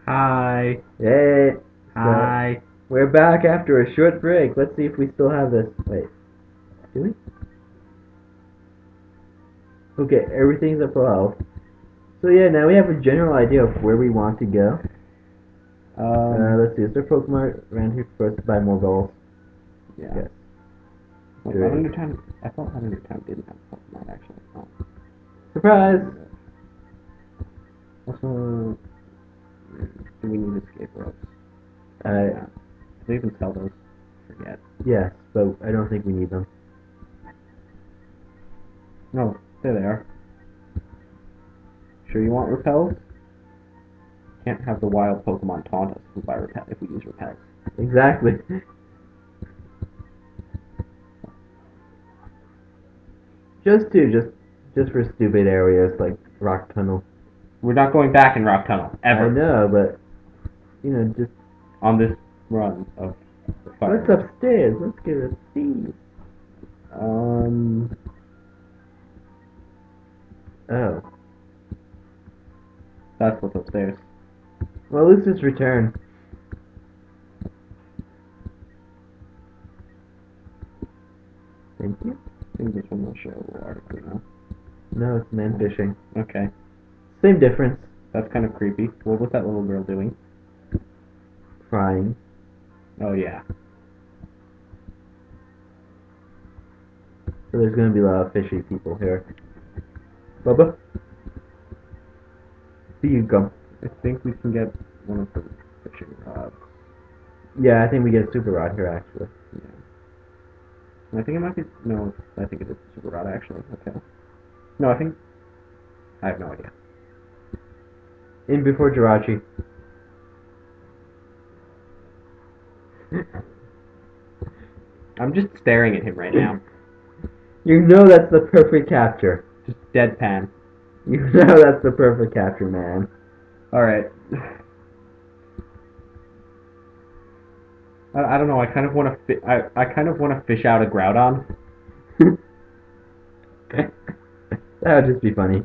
Hi. Hey, so Hi. we're back after a short break. Let's see if we still have this. Wait, do we? Okay, everything's up for health. So yeah, now we have a general idea of where we want to go. Let's see. Is there Pokemon around here for us to buy more balls? Yeah. Yes. Wait, There is. Lavender Town. I thought Lavender Town didn't have Pokemon actually. Oh. Surprise! Also, do we need escape ropes? Uh, Yeah. Do they even sell those? Forget. yes, but I don't think we need them. No, there they are. Sure you want repels? Can't have the wild Pokemon taunt us if we buy repel if we use repels. Exactly. just for stupid areas like Rock Tunnel. We're not going back in Rock Tunnel ever. I know, but just On this run of the fire. what's upstairs? Let's get a see. Oh. That's what's upstairs. Well, let's just return. Thank you. I think this one will show article now. No, it's man fishing. Okay. Same difference. That's kind of creepy. What was that little girl doing? Crying. Oh yeah. So there's gonna be a lot of fishy people here. Bubba? Here you go. I think we can get one of the fishing rods. Yeah, I think we get a super rod here actually. Yeah. I think it might be no. I think it is a super rod actually. Okay. No, I think I have no idea. In before Jirachi. I'm just staring at him right now. You know that's the perfect capture. Just deadpan. You know that's the perfect capture, man. All right. I don't know. I kind of want to. I kind of want to fish out a Groudon. That would just be funny.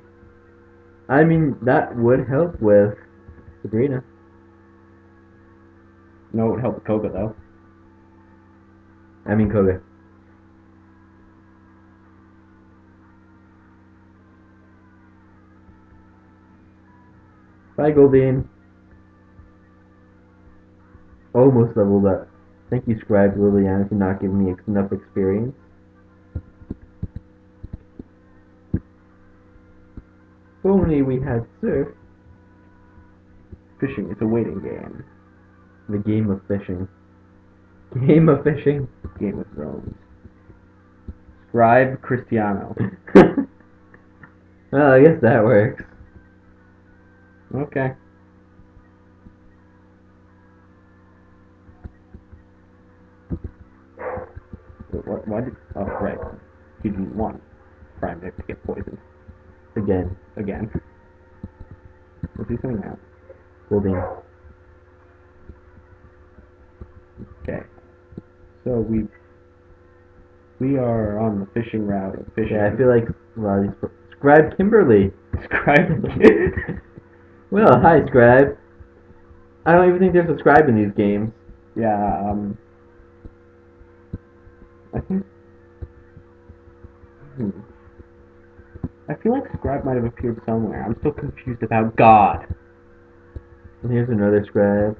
I mean, that would help with Sabrina. No, it would help Koga though. I mean, Koga. Bye, Goldine. Almost leveled up. Thank you, Scribe Liliana, for not giving me enough experience. If only we had surf. Fishing is a waiting game. The game of fishing. Game of fishing. Game of Thrones. Scribe Cristiano. Well, I guess that works. Okay. What? Why did? Oh, right. You didn't want Prime Nick to get poisoned Again. again. We'll do something now. Goldine. Okay. So we are on the fishing route of fishing. Yeah, I feel like a lot of these. Scribe Kimberly. Scribe. Well, hi, Scribe. I don't even think there's a Scribe in these games. Yeah. I think. I feel like Scribe might have appeared somewhere. I'm still confused about God. And here's another Scribe.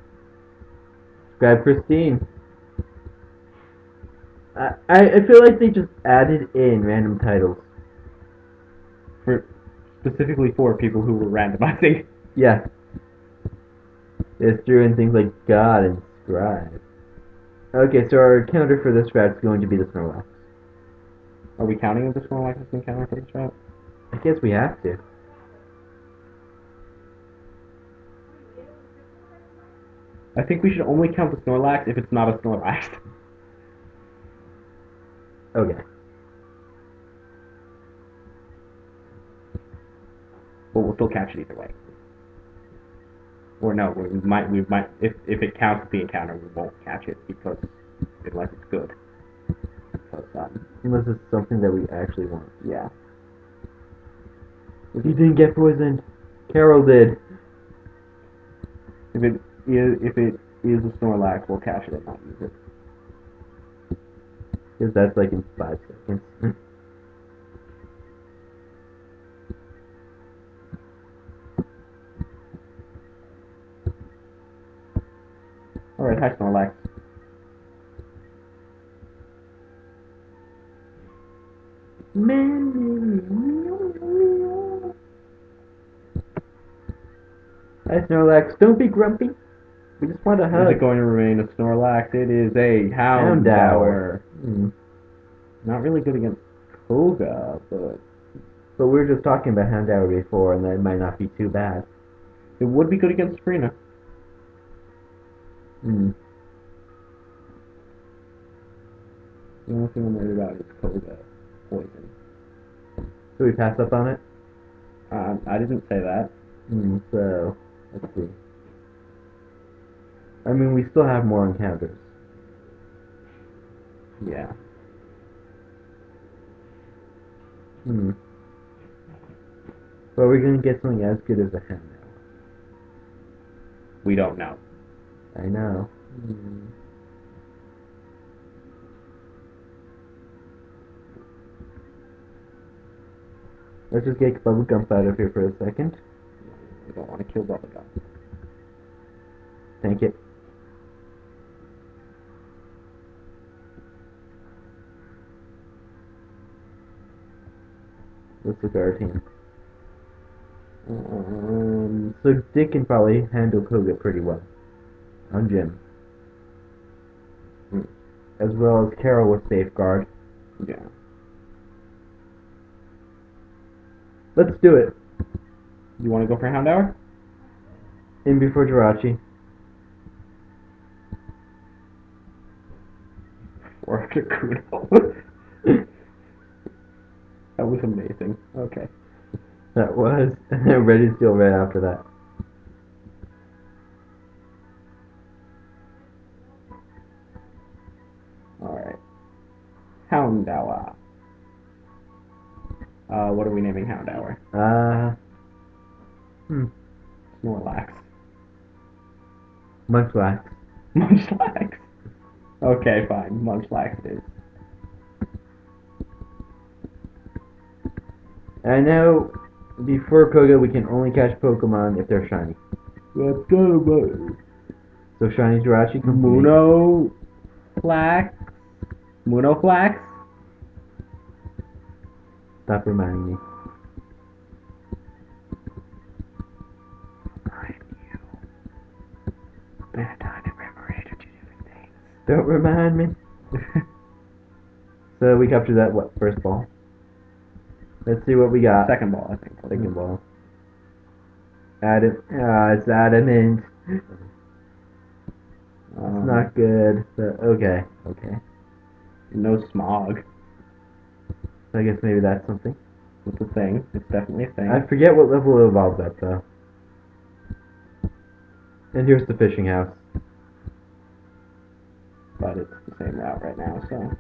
Scribe Christine. I feel like they just added in random titles. Specifically for people who were randomizing. Yeah. It's threw in things like God and Scribe. Okay, so our counter for this route is going to be the Snorlax. Are we counting if the Snorlax has been counted for this route? I guess we have to. I think we should only count the Snorlax if it's not a Snorlax. Okay. But we'll still catch it either way. Or no, we might, if it counts the encounter, we won't catch it because, unless it's good. Because, Unless it's something that we actually want. yeah. If you didn't get poisoned, Carol did. If it is a Snorlax, we'll catch it and not use it. Because that's like in 5 seconds. Alright, hi Snorlax. Hi Snorlax, don't be grumpy. We just want a Is hug. it going to remain a Snorlax? It is a Houndour. Not really good against Koga, but But we were just talking about Houndour before, and that might not be too bad. it would be good against Sabrina. Hmm. The only thing I'm worried about is Koga poison. So we pass up on it? I didn't say that. So, let's see. I mean, we still have more encounters. Yeah. But we're gonna get something as good as a Houndour. We don't know. I know. Let's just get Bubblegump out of here for a second. We don't want to kill Bubblegum. Thank it. Let's look at our team. So Dick can probably handle Koga pretty well. On Jim. As well as Carol with Safeguard. Yeah. Let's do it. You want to go for Houndour? In before Jirachi. Or after Kuno? That was amazing. Okay. That was. Ready to Steel right after that. Alright. Houndour. What are we naming Houndour? Snorlax. Munchlax. Munchlax. Okay, fine. Munchlax it is. I know before Koga we can only catch Pokemon if they're shiny. Let's go, buddy. So shiny Jirachi comes Munoflax? Munoflax? Stop reminding me. Been a time in memory to do things. Don't remind me. So we captured that, what, first ball? Let's see what we got. Second ball, I think. Second ball. It's adamant. It's not good. But okay. No smog. I guess maybe that's something. It's a thing. It's definitely a thing. I forget what level it evolves at, though. And here's the fishing house. But it's the same route right now, so.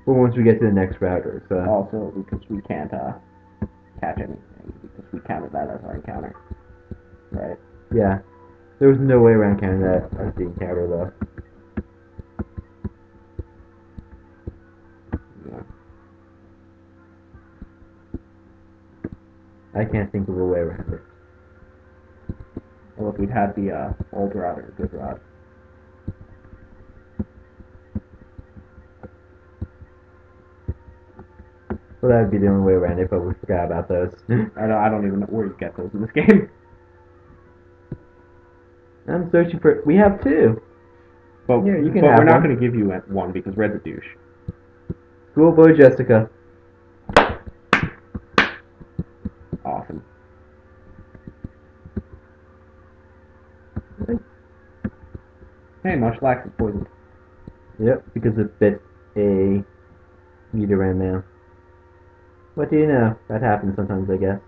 But once we get to the next router, so. Also, because we can't catch anything, because we counted that as our encounter. Right? Yeah. There was no way around counting that as the encounter, though. Yeah. I can't think of a way around it. Well, if we'd had the old rod or good rod. Well, that would be the only way around it, but we forgot about those. I don't even know where you get those in this game. I'm searching for. We have two. But, Here, you can but have we're not one. going to give you one because Red's a douche. Schoolboy Jessica. Awesome. Hey, Munchlax is poisoned. Yep, because it bit a Nidoran now. What do you know? That happens sometimes, I guess.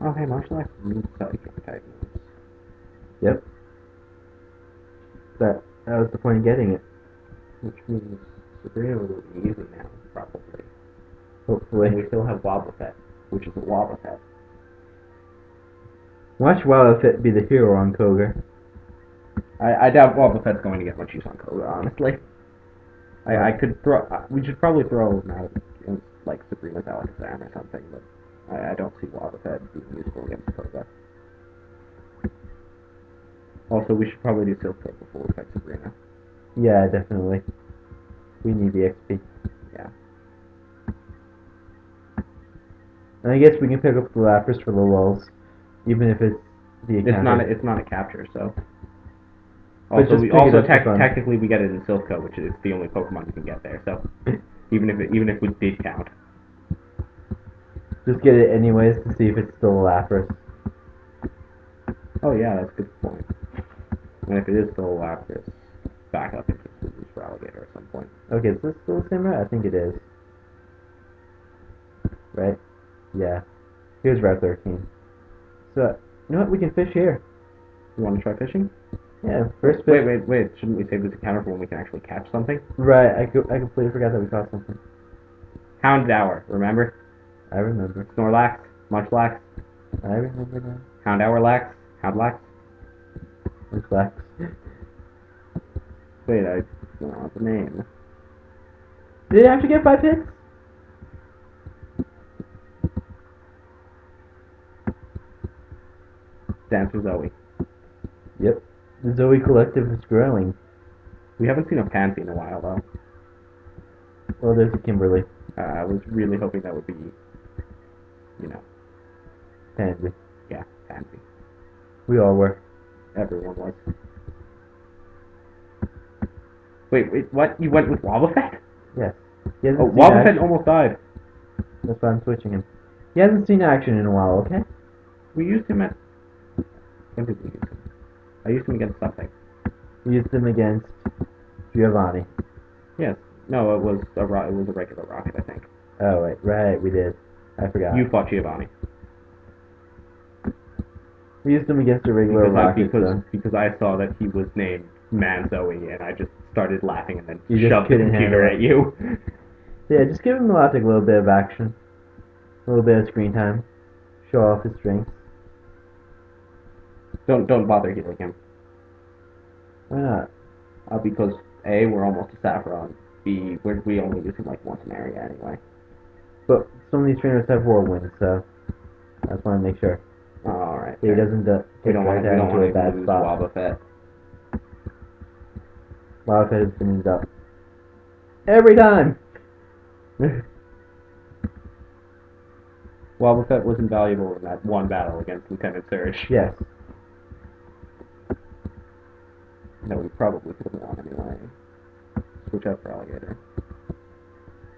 Oh, hey, Munchlax needs psychic type moves. Yep. That was the point of getting it. Which means Sabrina will be easy now, probably. Hopefully. And we still have Wobbuffet, which is a Wobbuffet. Watch Wildfit be the hero on Koga. I doubt Wobbuffet's going to get much use on Koga, honestly. I could throw. We should probably throw now, like Sabrina's Alakazam or something, but I don't see Wobbuffet being useful against Koga. Also, we should probably do Silk Probe before we fight Sabrina. Yeah, definitely. We need the XP. Yeah. And I guess we can pick up the Lapras for the lulz, even if it's the encounter. It's not a capture, so. But Also, technically we get it in Silco, which is the only Pokemon you can get there. So even if we did count, just get it anyways to see if it's still a Lapras. Oh yeah, that's a good point. And if it is still a Lapras, back up into Scissors for Alligator at some point. Okay, is this still the same route? I think it is. Right? Yeah. Here's Route 13. So, you know what? We can fish here. You want to try fishing? Yeah, first fish. Wait. Shouldn't we save this encounter for when we can actually catch something? Right, I completely forgot that we caught something. Houndour, remember? I remember. Snorlax, Munchlax. I remember now. Houndourlax, Houndlax. Munchlax. Wait, I don't know the name. Did it actually get 5 hits? Dance with Zoe. Yep. The Zoe Collective is growing. We haven't seen a Pansy in a while, though. Well, there's a Kimberly. I was really hoping that would be, you know. Pansy. Yeah, Pansy. We all were. Everyone was. Wait, what? You went with Wobbuffet? Yes. Oh, Wobbuffet almost died. That's why I'm switching him. He hasn't seen action in a while, okay? We used him at... When did we use him? I used him against something. We used him against Giovanni. Yes. No, it was a regular rocket, I think. Oh, right, we did. I forgot. You fought Giovanni. We used him against a regular rocket, because I saw that he was named Manzoe, and I just started laughing and then you shoved the computer at you. Yeah, just give him a little bit of action. A little bit of screen time. Show off his strength. Don't bother healing him. Why not? Because A, we're almost to Saffron. B, we only use him like once an area anyway. But some of these trainers have whirlwind, so I just want to make sure. Alright. He doesn't we don't want to a bad lose spot. Wobbuffet. Wobbuffet has been used up. Every time! Wobbuffet was invaluable in that one battle against Lieutenant Surge. Yes. No, we probably could have won anyway. Switch out for Alligator.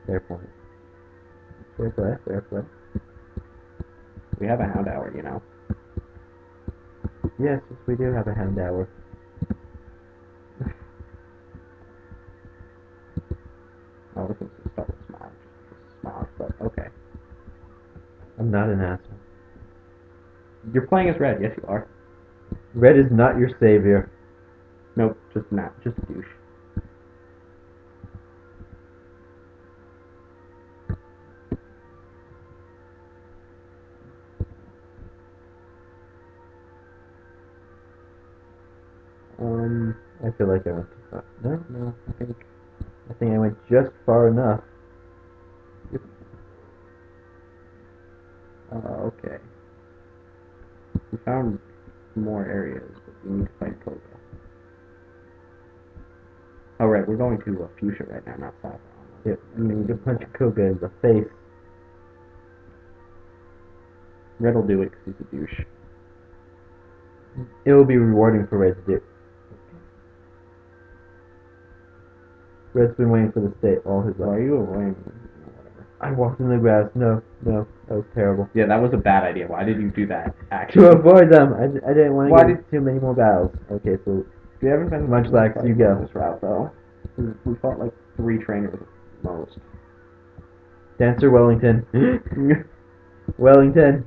Fair point. Fair play. We have a Houndour, you know. Yes, we do have a Houndour. Oh, this is start with Smog. Smog, but okay. I'm not an asshole. You're playing as Red, yes you are. Red is not your savior. Nope, just a douche. I feel like I went too far. No, I think I went just far enough. Okay. We found more areas, but we need to fight Koga. Oh right, we're going to Fuchsia right now, not Saffron. Yep, you need to punch Koga in the face. Red will do it because he's a douche. It will be rewarding for Red to do. Red's been waiting for the state all his life. Why are you avoiding? Whatever. I walked in the grass. No, that was terrible. Yeah, that was a bad idea. Why did you do that? Actually, to avoid them, I didn't want to get too many more battles. Okay, so we haven't been Munchlax, you go. This route though. We fought like 3 trainers at most. Dancer Wellington. Wellington.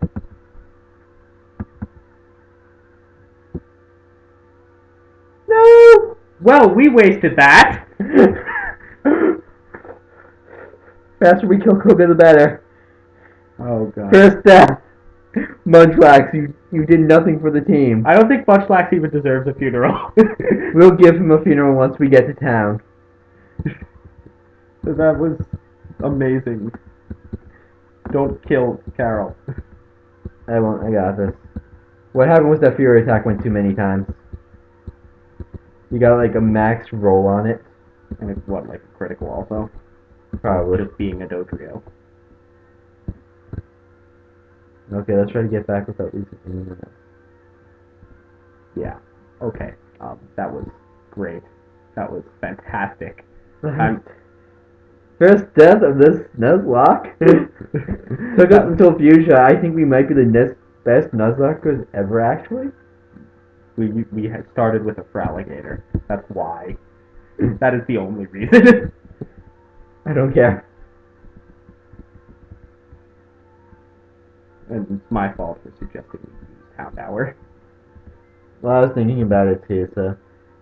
No! Well, we wasted that! faster we kill Koga, the better. Oh god. First death. Munchlax, you did nothing for the team. I don't think Munchlax even deserves a funeral. We'll give him a funeral once we get to town. That was amazing. Don't kill Carol. I won't. I got this. What happened was that Fury attack went too many times. You got like a max roll on it. And it's what, like critical also? Probably. Just being a Dodrio. Okay, let's try to get back without losing any minutes. Yeah. Okay. That was great. That was fantastic. First death of this Nuzlocke? Took us until Fuchsia. I think we might be the next best Nuzlockers ever, actually. We had started with a Fraligator. That's why. That is the only reason. I don't care. And it's my fault for suggesting we use Houndour. Well, I was thinking about it too, so...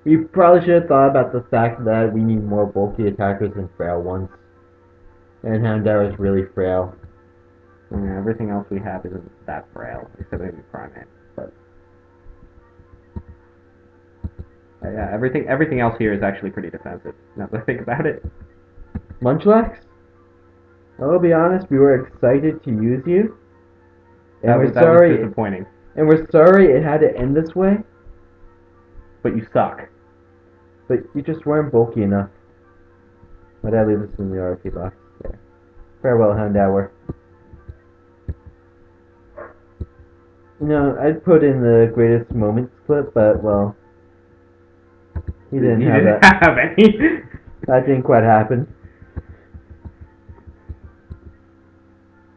We probably should have thought about the fact that we need more bulky attackers than frail ones. And Houndour is really frail. I mean, everything else we have isn't that frail, except maybe Primate. But yeah, everything else here is actually pretty defensive. Now that I think about it. Munchlax? I'll be honest, we were excited to use you. And That was disappointing. And we're sorry it had to end this way. But you suck. But you just weren't bulky enough. Why did I leave this in the RP box? There. Farewell, Houndour. You know, I'd put in the greatest moments clip, but, well... He didn't have any. That didn't quite happen.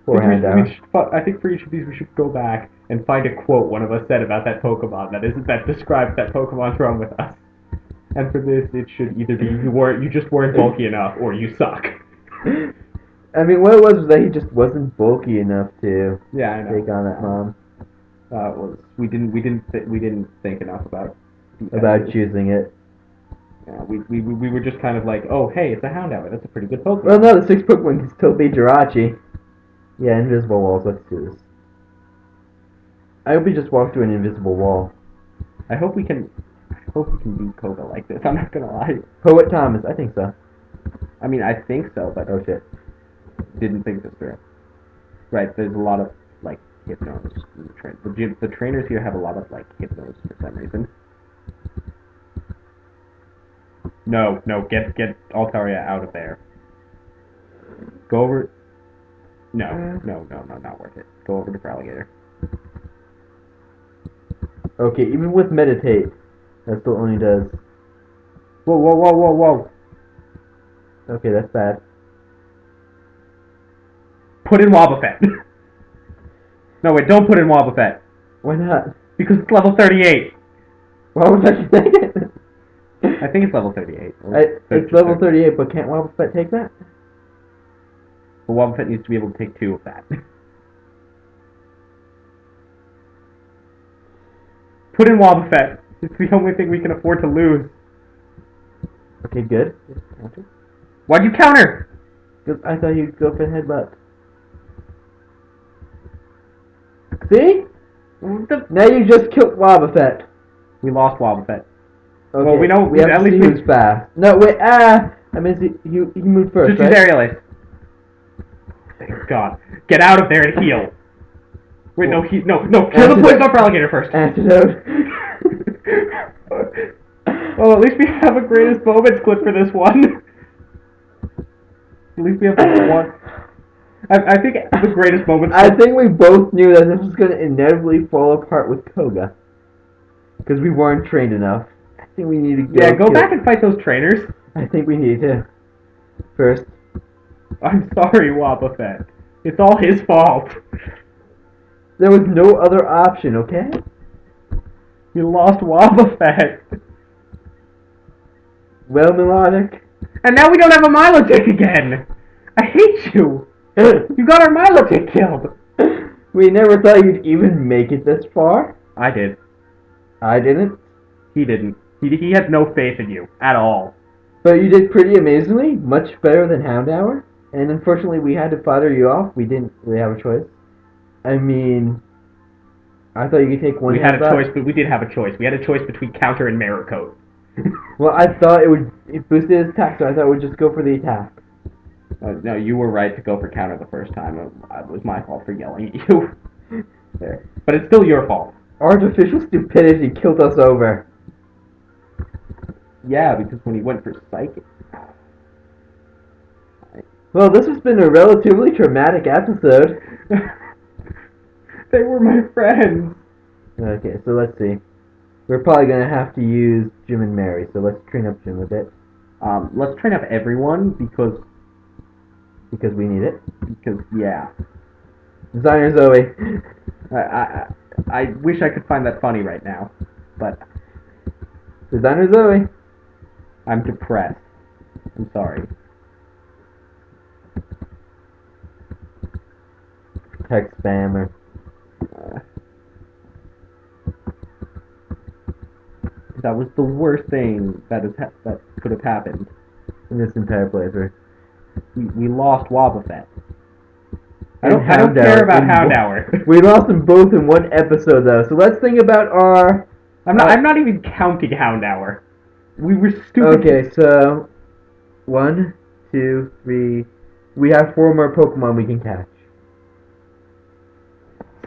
Poor Houndour. I think for each of these we should go back and find a quote one of us said about that Pokemon that describes that Pokemon's wrong with us. And for this, it should either be you just weren't bulky enough, or you suck. I mean, what it was that he just wasn't bulky enough to take on that mom. We didn't think enough about choosing it. Yeah, we were just kind of like, oh hey, it's a Houndour. That's a pretty good Pokemon. Well, no, the 6 Pokemon can still be Jirachi. Yeah, invisible walls. Let's do this. I hope we just walk through an invisible wall. I hope we can beat Koga like this. I'm not gonna lie. Poet Thomas, I think so. I mean, I think so, but oh shit, didn't think this through. Right, there's a lot of like Hypnos. The trainers here have a lot of like Hypnos for some reason. No, get Altaria out of there. Go over. No, not worth it. Go over to Fraligator. Okay, even with Meditate, that still only does... Whoa. Okay, that's bad. Put in Wobbuffet. No, wait, don't put in Wobbuffet. Why not? Because it's level 38. Why would I take it? I think it's level 38. It's level 38, but can't Wobbuffet take that? But Wobbuffet needs to be able to take 2 of that. Put in Wobbuffet. It's the only thing we can afford to lose. Okay, good. Why'd you counter? Because I thought you'd go for the headbutt. See? Now you just killed Wobbuffet. We lost Wobbuffet. Okay, well, we know we have at to least see who's fast. No, wait, I mean, he moved first, just use Aerialist. Thank God. Get out of there and heal. Wait, no, kill the poison off Alligator first. Antidote. Well, at least we have a greatest moments clip for this one. At least we have one. I think the greatest moments. I think we both knew that this was going to inevitably fall apart with Koga. Because we weren't trained enough. I think we need to go back and fight those trainers. I think we need to. First. I'm sorry, Wobbuffet. It's all his fault. There was no other option, okay? We lost Wobbuffet. Well, Melodic. And now we don't have a Milotic again. I hate you. You got our Milotic killed. We never thought you'd even make it this far. I did. I didn't. He didn't. He has no faith in you at all. But you did pretty amazingly. Much better than Houndour. And unfortunately, we had to fodder you off. We didn't really have a choice. I mean, I thought you could take one We had a headbutt. choice, but we did have a choice. We had a choice between counter and merit code. Well, I thought it boosted his attack, so I thought it would just go for the attack. No, you were right to go for counter the first time. It was my fault for yelling at you. There. But it's still your fault. Artificial stupidity killed us over. Yeah, because when he went for psychic. Well, this has been a relatively traumatic episode. They were my friends. Okay, so let's see. We're probably going to have to use Jim and Mary, so let's train up Jim a bit. Let's train up everyone because we need it. Because, yeah. Designer Zoe. I wish I could find that funny right now, but Designer Zoe. I'm depressed. I'm sorry. Tech spammer. That was the worst thing that could have happened In this entire playthrough. We lost Wobbuffet. I don't care about Hound Hour. We lost them both in one episode, though. So let's think about our. I'm not even counting Hound Hour. We were stupid. Okay, so 1, 2, 3. We have 4 more Pokemon we can catch.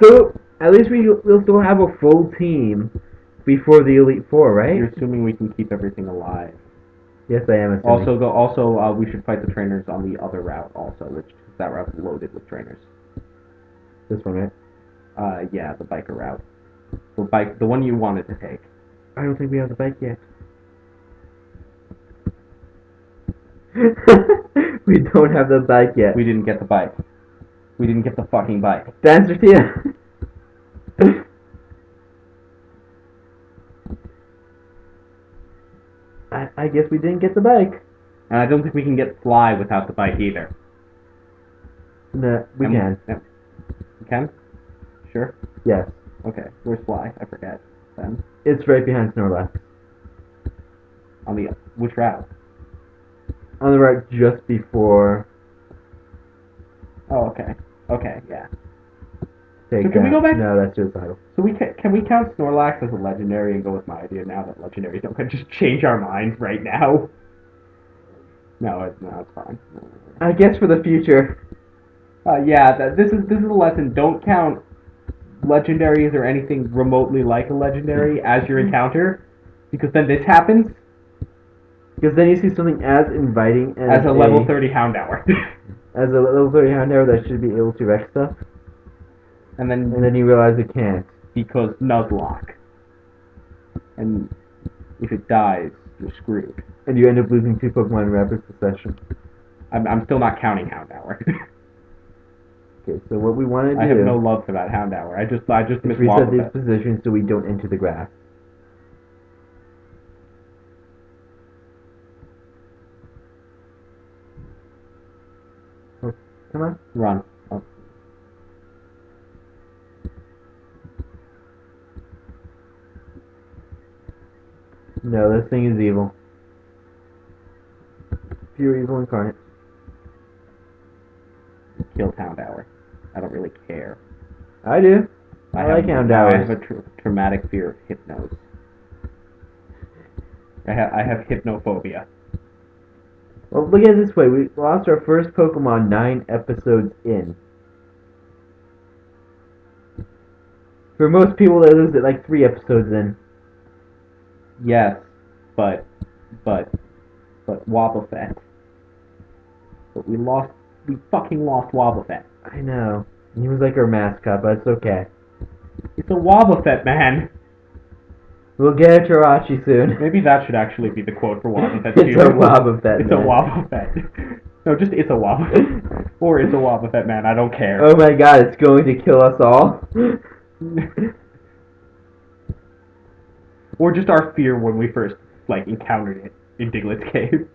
So at least we'll still have a full team before the Elite Four, right? You're assuming we can keep everything alive. Yes, I am assuming. We should fight the trainers on the other route also, which that route's loaded with trainers. This one, right? Yeah, the biker route. The one you wanted to take. I don't think we have the bike yet. We don't have the bike yet. We didn't get the bike. We didn't get the fucking bike. Dancer Tia. I guess we didn't get the bike. And I don't think we can get Fly without the bike either. No, we can. We can? Sure? Yes. Okay, where's Fly? I forget. Then it's right behind Snorlax. On the which route? On the route just before. Oh, okay. Okay, yeah. So can we go back? No, that's suicidal. So can we count Snorlax as a legendary and go with my idea now that legendaries don't just change our minds right now? No, it's fine. I guess for the future. Yeah, this is a lesson. Don't count legendaries or anything remotely like a legendary as your encounter, because then this happens. Because then you see something as inviting as a level 30 Houndour. As a level 30 Houndour that should be able to wreck stuff. And then you realize it can't. Because Nuzlocke. And if it dies, you're screwed. And you end up losing 2 Pokemon in rapid succession. I'm still not counting Houndour. Okay, so what we want to do... I have no love for that Houndour. I just miss reset these positions so we don't enter the grass. Oh, come on. Run. Oh. No, this thing is evil. Pure evil incarnate. Killed Houndour. I don't really care. I do. I like Houndours. I have a traumatic fear of Hypnos. I have hypnophobia. Well, look at it this way. We lost our first Pokemon 9 episodes in. For most people, they lose it like 3 episodes in. Yes, but Wobbuffet. But we fucking lost Wobbuffet. I know. He was like our mascot, but it's okay. It's a Wobbuffet, man. We'll get a Jirachi soon. Maybe that should actually be the quote for Wobbuffet. It's a Wobbuffet, It's a Wobbuffet. No, just it's a Wobbuffet. Or it's a Wobbuffet, man. I don't care. Oh my god, it's going to kill us all. Or just our fear when we first encountered it in Diglett's cave.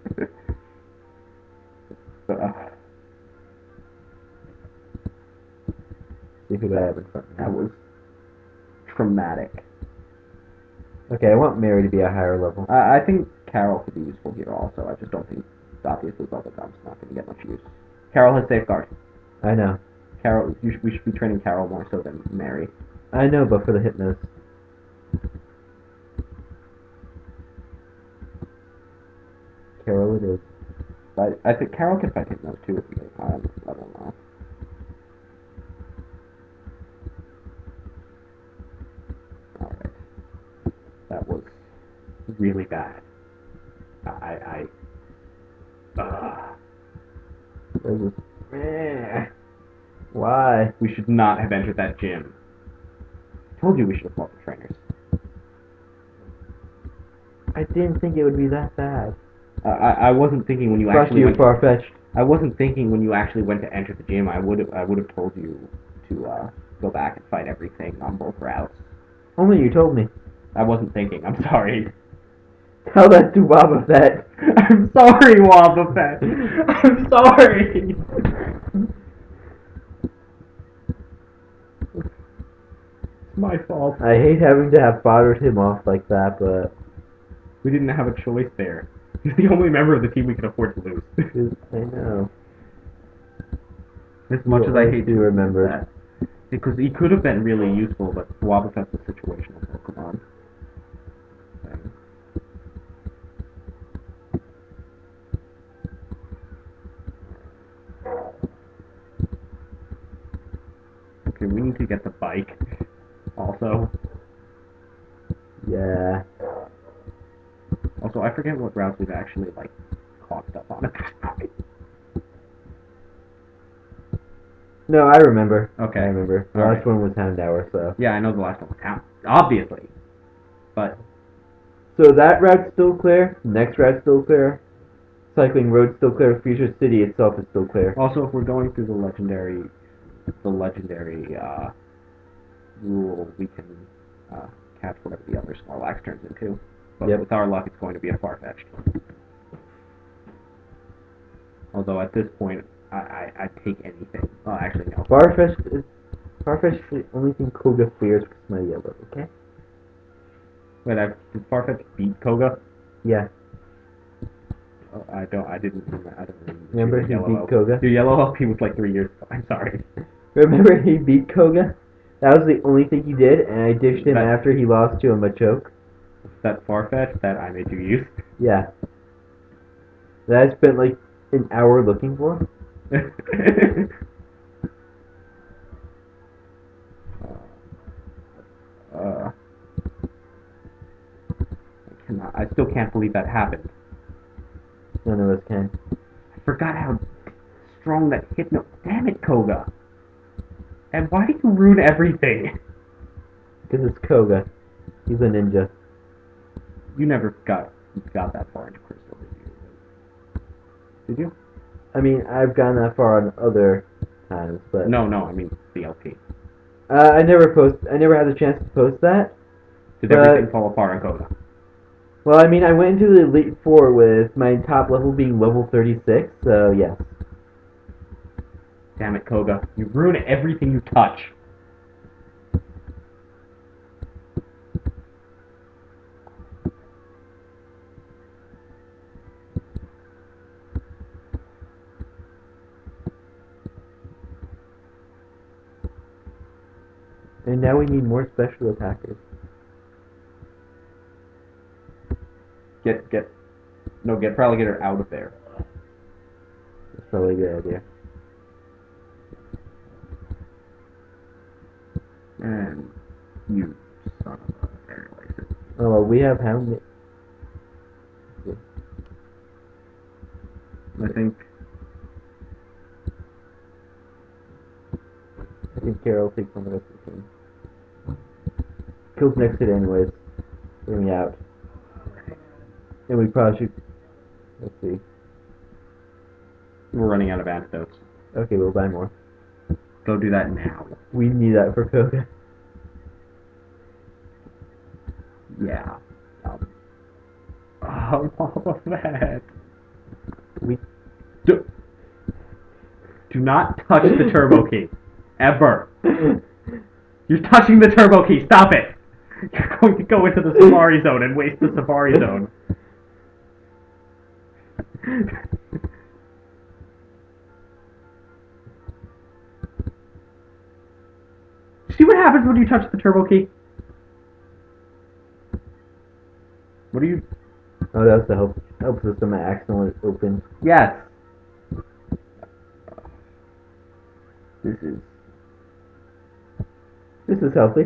See who I have in front of me. That was traumatic. Okay, I want Mary to be a higher level. I think Carol could be useful here also. I just don't think, obviously, Bubblegum's not going to get much use. Carol has safeguard. I know. Carol, we should be training Carol more so than Mary. I know, but for the Hypnos. Carol it is. But I think Carol can fight Hypnos too if we get high on this level now. Alright. That was really bad. Why? We should not have entered that gym. I told you we should have fought the trainers. I didn't think it would be that bad. I wasn't thinking when you Plus actually you're went. far-fetched. I wasn't thinking when you actually went to enter the gym. I would have told you to go back and fight everything on both routes. Only you told me. I wasn't thinking. I'm sorry. Tell that to Boba Fett. I'm sorry, Wobba Fett. I'm sorry. It's my fault. I hate having to have foddered him off like that, but We didn't have a choice there. He's the only member of the team we could afford to lose. I know. As much as I hate to remember that. Because he could have been really useful, but Wobba Fett's a situational Pokemon. Thing. Okay, we need to get the bike. Also. Yeah. Also, I forget what routes we've actually, like, caught stuff on at this point. No, I remember. Okay. I remember. The All last right. one was Houndour, so. Yeah, I know the last one was town. Obviously. But, So that route's still clear. Next route's still clear. Cycling road's still clear. Future City itself is still clear. also, if we're going through the legendary rule, we can catch whatever the other Snorlax turns into. But Yep. with our luck, it's going to be a Farfetch'd. Although at this point, I'd take anything. Oh, actually, no. Farfetch'd is the only thing Koga fears because my yellow, okay? Wait, did Farfetch beat Koga? Yeah. Oh, I didn't Remember he beat Koga? Dude, Yellow LP was like 3 years ago. I'm sorry. Remember he beat Koga? That was the only thing he did, and I ditched him after he lost to a Machoke. That Farfetch that I made you use? Yeah. That I spent like an hour looking for. I still can't believe that happened. None of us can. I forgot how strong that Hypno. Damn it, Koga. And why did you ruin everything? Because it's Koga. He's a ninja. You never got that far into Crystal, did you? Did you? I mean, I've gone that far on other times, but No, I mean the LP. I never had the chance to post that. Did everything fall apart on Koga? Well, I mean, I went into the Elite Four with my top level being level 36, so yes. Damn it, Koga. You ruin everything you touch. And now we need more special attackers. Probably get her out of there. That's probably a good idea. And you son of a air laser. Oh, well, we have Hound. I think Carol takes on the rest of the team. Kills next hit anyways. Bring me out. And we probably should... Let's see. we're running out of antidotes. Okay, we'll buy more. Go do that now. We need that for Koga. Yeah. All of that. We... Do not touch the turbo key. Ever. You're touching the turbo key. Stop it. You're going to go into the Safari Zone and waste the Safari Zone. see what happens when you touch the turbo key? What do you... Oh, that's the help system I accidentally opened. Yes. This is healthy.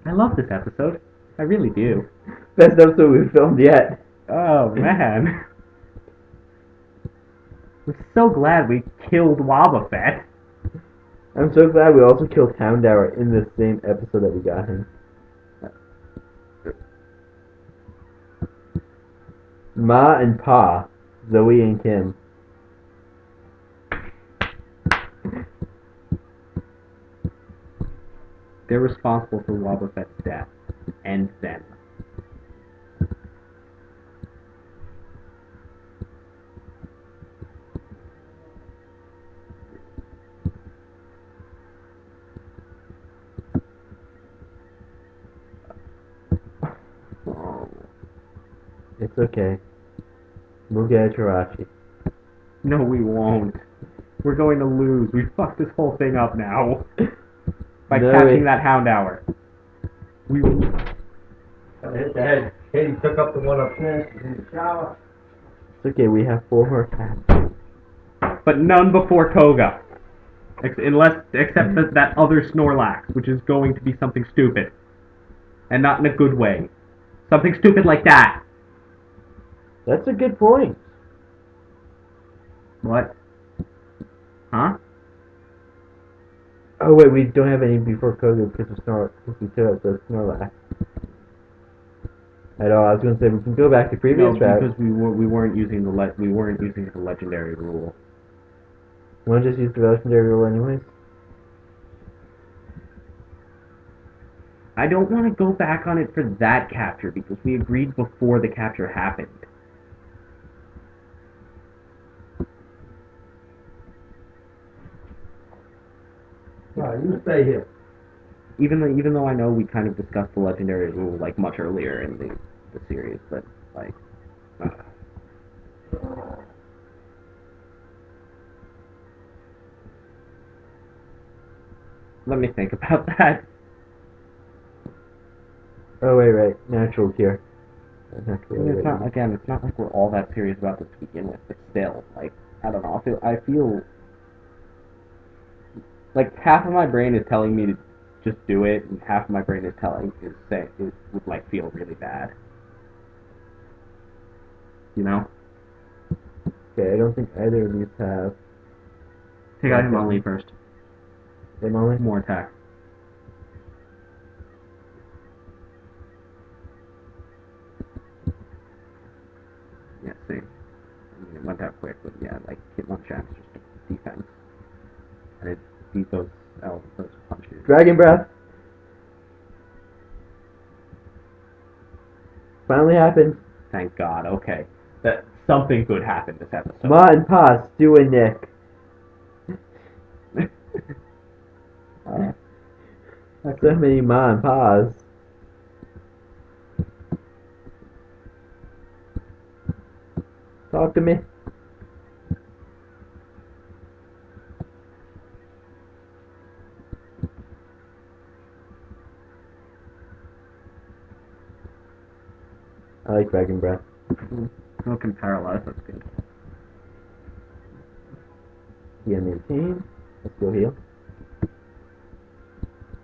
I love this episode. I really do. Best episode we've filmed yet. Oh, man. I'm so glad we killed Wobbuffet. I'm so glad we also killed Houndour in the same episode that we got him. Ma and Pa, Zoe and Kim. They're responsible for Wobbuffet's death. And them. Oh. It's okay. We'll get a Chirachi. No, we won't. We're going to lose. We fucked this whole thing up now. By catching that Houndour. We will... Hit the head. Katie took up the one upstairs. She's in the shower. It's okay, we have 4 more cats. But none before Koga. Except that other Snorlax, which is going to be something stupid. And not in a good way. Something stupid like that. That's a good point. What? Huh? Oh wait, we don't have any before Koga because we took out the Snorlax. At all, I was going to say we can go back to previous route. Because we weren't using the legendary rule. Want to just use the legendary rule anyways? I don't want to go back on it for that capture because we agreed before the capture happened. Alright, you stay here. Even though I know we kind of discussed the legendary rule like much earlier in the series, but like, let me think about that. Oh wait, right, natural cure. It's not like we're all that serious about this to begin with, but still, like, I don't know. I feel like half of my brain is telling me to just do it, and half of my brain would like feel really bad. You know? Okay, I don't think either of these have. Take out Hitmonlee first. Hitmonlee? More attack. Yeah, see. I mean, it went that quick, but yeah, like, Hitmonchan's just defense. And it beat those punches. Dragon Breath! Finally happened. Thank God, okay. That something good happened this episode. Ma and Pa, Stu and Nick. So many Ma and Pa's. Talk to me. I like Dragon Breath. No can paralyze, that's good. Yeah, maintain. Let's go heal.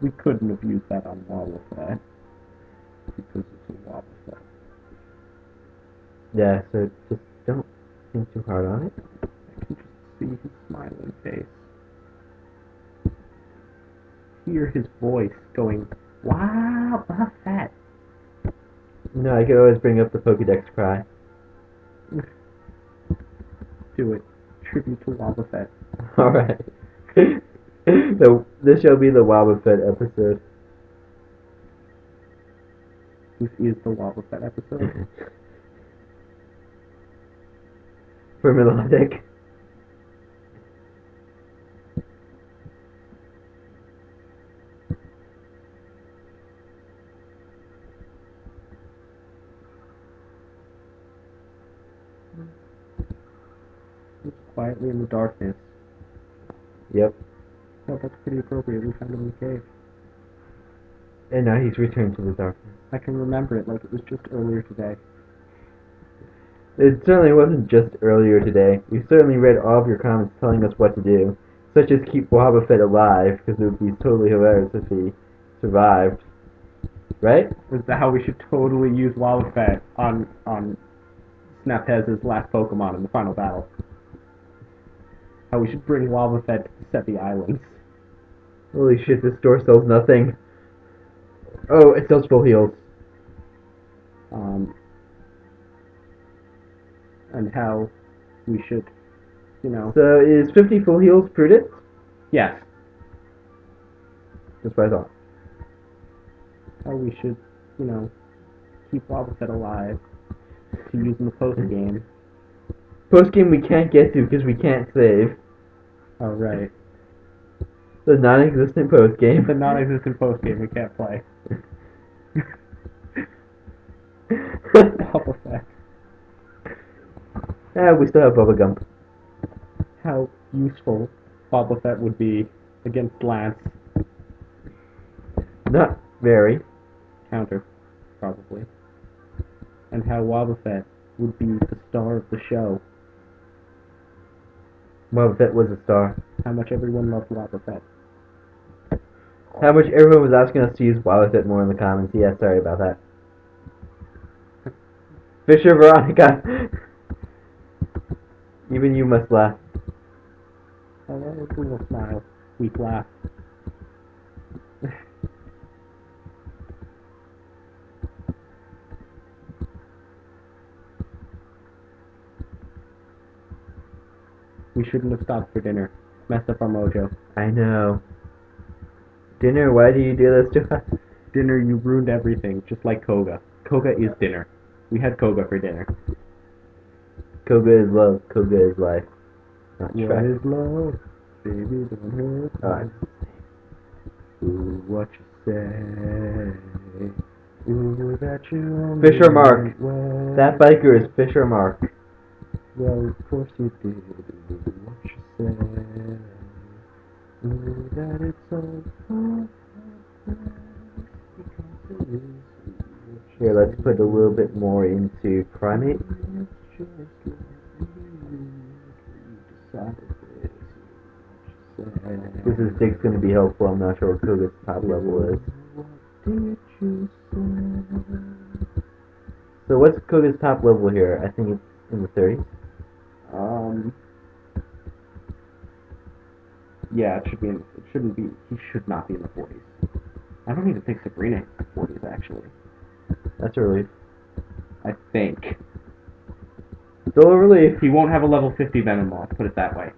We couldn't have used that on Wobbuffet because it's a Wobbuffet. Yeah, so just don't think too hard on it. I can just see his smiling face. Hear his voice going, Wobbuffet. No, I could always bring up the Pokédex cry. Do it. Tribute to Wobbuffet. Alright. So, this shall be the Wobbuffet episode. This is the Wobbuffet episode. For melodic. It's quietly in the darkness. Yep. Oh, that's pretty appropriate. We found him in the cave. And now he's returned to the darkness. I can remember it like it was just earlier today. It certainly wasn't just earlier today. We certainly read all of your comments telling us what to do, such as keep Wobba Fett alive, because it would be totally hilarious if he survived. Right? Is that how we should totally use Wobbuffet on Snapez's last Pokemon in the final battle? How we should bring Wobbuffet to set the islands. Holy shit, this store sells nothing. Oh, it sells full heals. And how we should, So is 50 full heals prudent? Yes. That's what I thought. How we should, keep Wobbuffet alive to use in the post game. Post game we can't get to because we can't save. Oh, right. The non-existent post game. The non-existent post game we can't play. Wobbuffet. We still have Bubblegum. How useful Wobbuffet would be against Lance. Not very. Counter, probably. And how Wobbuffet would be the star of the show. Wobbuffet was a star. How much everyone loved Wobbuffet. How much everyone was asking us to use Wobbuffet more in the comments. Yeah, sorry about that. Fisher Veronica. Even you must laugh. Oh, that was a little smile. Weak laugh. We shouldn't have stopped for dinner. Messed up our mojo. I know. Dinner, why do you do this to us? Dinner, you ruined everything, just like Koga. Koga is dinner. We had Koga for dinner. Koga is love, Koga is life. Not What trash. is love? Baby, don't hurt. Alright. Ooh, what you say? Ooh, that you Fisher Mark. Well, That biker is Fisher Mark. Well, of course you did. Ooh, what you say? Ooh, that it's all Here, let's put a little bit more into Primate. This is Dig's going to be helpful. I'm not sure what Koga's top level is. So what's Koga's top level here? I think it's in the 30s. Yeah, it should be. It shouldn't be. He should not be in the 40s. I don't even think Sabrina hits the 40s actually. That's a relief. I think Still a relief. he won't have a level 50 Venomoth. Put it that way.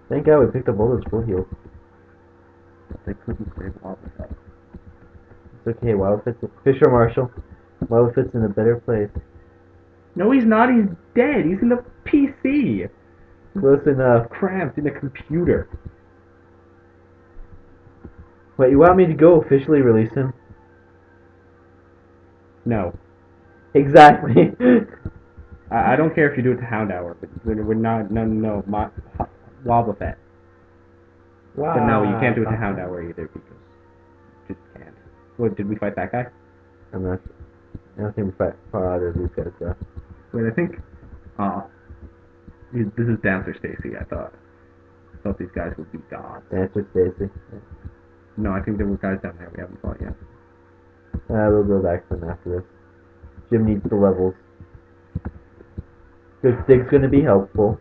Thank God we picked up all those full heals. They couldn't save Wobbuffet. It's okay, Wildfit's Fisher Marshall. Wildfit's in a better place. No, he's not. He's dead. He's in a PC. Close enough. Cramped in a computer. Wait, you want me to go officially release him? No. Exactly. I don't care if you do it to Houndour, but we're not. No. Wobbuffet. Wow. But no, you can't do it to Houndour either because you just can't. What, did we fight that guy? I'm not. I don't think we fight far out of these guys though. Wait, I think. This is Dancer Stacy. I thought these guys would be gods. Answer Stacy. No, I think there were guys down there we haven't fought yet. We'll go back to them after this. Jim needs the levels. Because Dig's gonna be helpful.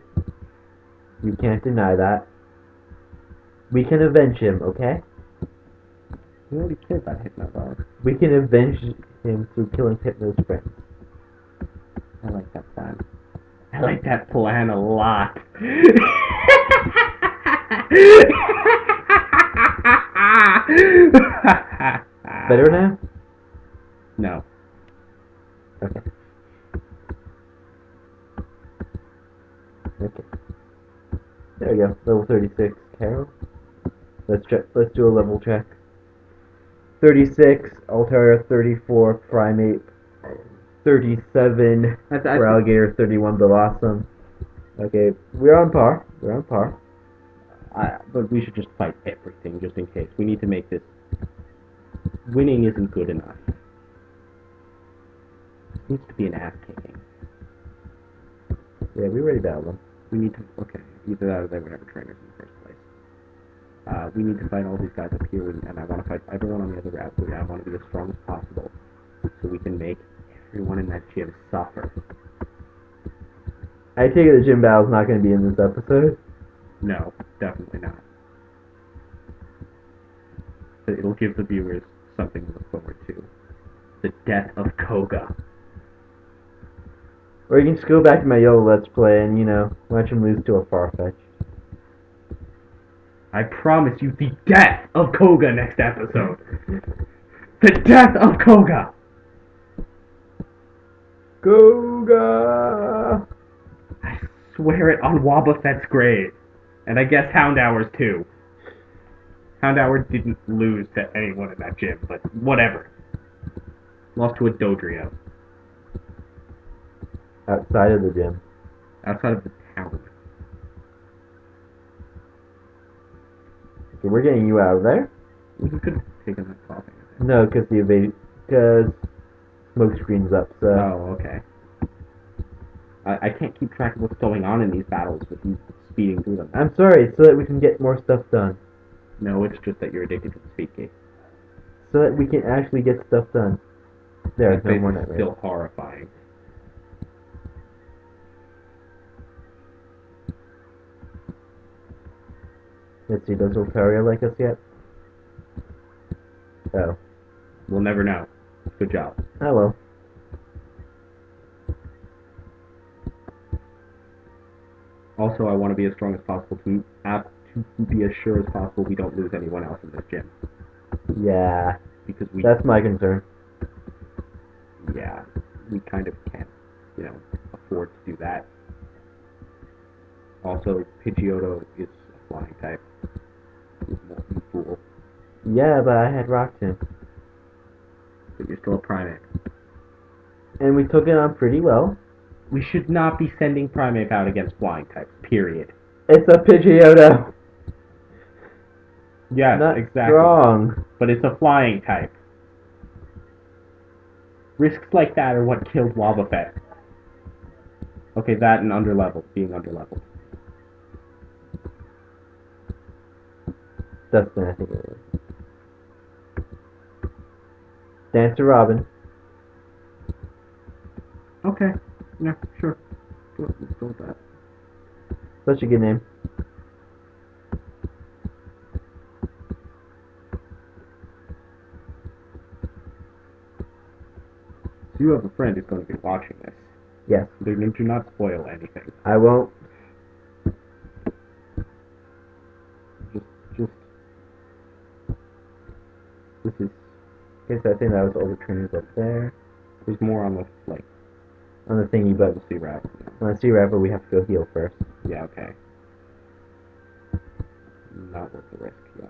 You can't deny that. We can avenge him, okay? We already killed that Hypnodog. We can avenge him through killing Hypno's friends. I like that plan. I like that plan a lot. Better now? No. Okay. There you go. Level 36, Carol. Let's check. Let's do a level check. 36, Altaria 34, Primate 37, I for Alligator 31, Blossom. Okay, we're on par. We're on par. But we should just fight everything just in case. We need to make this. Winning isn't good enough. It needs to be an ass kicking. Yeah, we already battled them. We need to. Okay, either that or they were never trainers in the first place. We need to fight all these guys up here, and I want to fight everyone on the other route. I want to be as strong as possible, so we can make everyone in that gym suffer. I take it the gym battle's not going to be in this episode. No, definitely not. But it'll give the viewers something to look forward to. The death of Koga. Or you can just go back to my YOLO Let's Play and, you know, watch him lose to a Farfetch. I promise you the death of Koga next episode. The death of Koga! Koga! I swear it on Wobbuffet's grave. And I guess Houndour's too. Houndour didn't lose to anyone in that gym, but whatever. Lost to a Dodrio. Outside of the gym. Outside of the town. Okay, we're getting you out of there. We could have taken that coughing. No, because smoke screen's up, so... Oh, okay. I can't keep track of what's going on in these battles with you speeding through them. I'm sorry, it's so that we can get more stuff done. No, it's just that you're addicted to the speed gate. So that we can actually get stuff done. There, That no more face is night still horrifying. Let's see, does Altaria like us yet? Oh. We'll never know. Good job. Oh well. Also, I want to be as strong as possible to be as sure as possible we don't lose anyone else in this gym. Yeah. Because we... That's my concern. Yeah. We kind of can't, you know, afford to do that. Also, Pidgeotto is a flying type. He's more you fool. Yeah, but I had Rock Tomb. But you're still a Primeape. And we took it on pretty well. We should not be sending Primeape out against flying types, period. It's a Pidgeotto. Yes, Not exactly. strong. But it's a flying type. Risks like that are what killed Wobbuffet. Okay, that and underleveled, being underleveled. Dustin, I think it is. Dancer Robin. Okay, yeah, sure. Let's go with that. Such a good name. So you have a friend who's going to be watching this. Yes. Do not spoil anything. I won't. Just... This is... Okay, so I think that was all the trainers up there. There's more on the, like... On the thingy, but... The C-Rap. On the C-Rap, but we have to go heal first. Yeah, okay. Not worth the risk, yeah.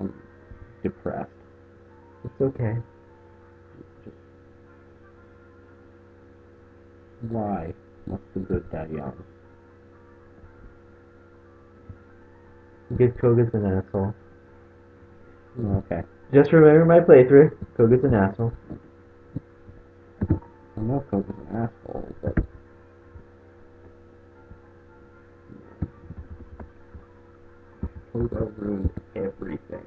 I'm depressed. It's okay. Just... Why must the good die young? Because Koga's an asshole. Okay. Just remember my playthrough. Koga's an asshole. I know Koga's an asshole, but... Koga ruined everything.